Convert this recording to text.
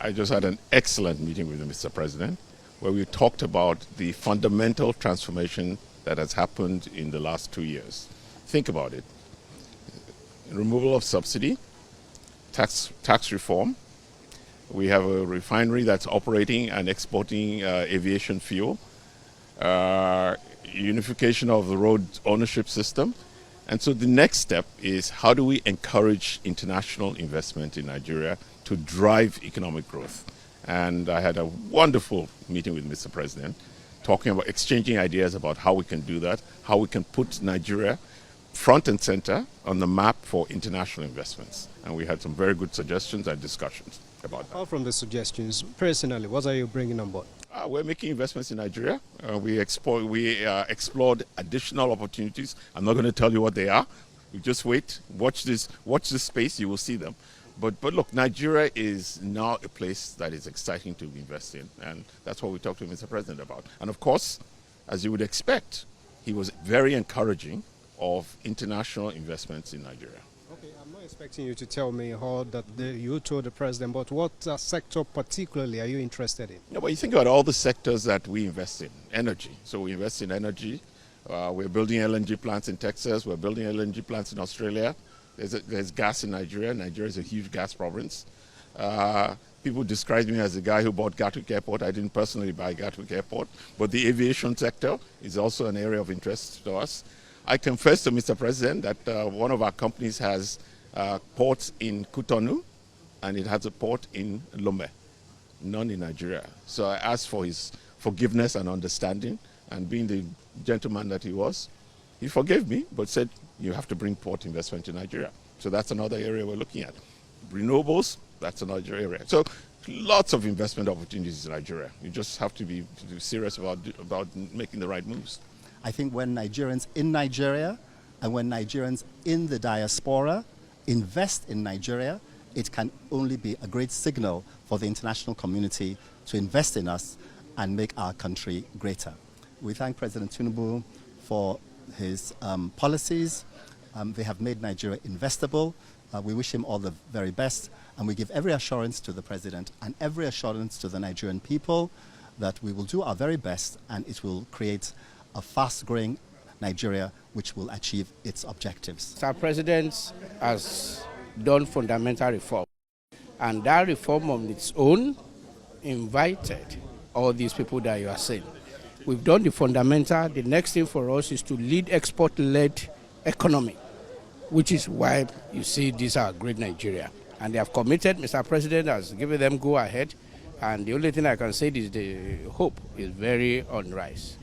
I just had an excellent meeting with Mr. President where we talked about the fundamental transformation that has happened in the last 2 years. Think about it. Removal of subsidy, tax reform. We have a refinery that's operating and exporting aviation fuel. Unification of the road ownership system. And so the next step is how do we encourage international investment in Nigeria to drive economic growth? And I had a wonderful meeting with Mr. President, talking about exchanging ideas about how we can do that, how we can put Nigeria front and center on the map for international investments. And we had some very good suggestions and discussions about that. Apart from the suggestions, personally, what are you bringing on board? We're making investments in Nigeria. We explored additional opportunities. I'm not going to tell you what they are. You just wait, watch this space, you will see them. But look, Nigeria is now a place that is exciting to invest in, and that's what we talked to Mr. President about. And of course, as you would expect, he was very encouraging of international investments in Nigeria. Okay, I'm not expecting you to tell me how you told the president, but what sector particularly are you interested in? No, but you think about all the sectors that we invest in. Energy. So we invest in energy. We're building LNG plants in Texas. We're building LNG plants in Australia. There's gas in Nigeria. Nigeria is a huge gas province. People describe me as the guy who bought Gatwick Airport. I didn't personally buy Gatwick Airport, but the aviation sector is also an area of interest to us. I confessed to Mr. President that one of our companies has ports in Cotonou, and it has a port in Lomé, none in Nigeria. So I asked for his forgiveness and understanding, and being the gentleman that he was, he forgave me, but said, you have to bring port investment to Nigeria. So that's another area we're looking at. Renewables, that's another area. So lots of investment opportunities in Nigeria. You just have to be serious about making the right moves. I think when Nigerians in Nigeria and when Nigerians in the diaspora invest in Nigeria, it can only be a great signal for the international community to invest in us and make our country greater. We thank President Tinubu for his policies. They have made Nigeria investable. We wish him all the very best, and we give every assurance to the President and every assurance to the Nigerian people that we will do our very best, and it will create a fast-growing Nigeria which will achieve its objectives. Our President has done fundamental reform, and that reform on its own invited all these people that you are saying. We've done the fundamental. The next thing for us is to lead export-led economy, which is why you see this are great Nigeria. And they have committed, Mr. President has given them go ahead, and the only thing I can say is the hope is very on rise.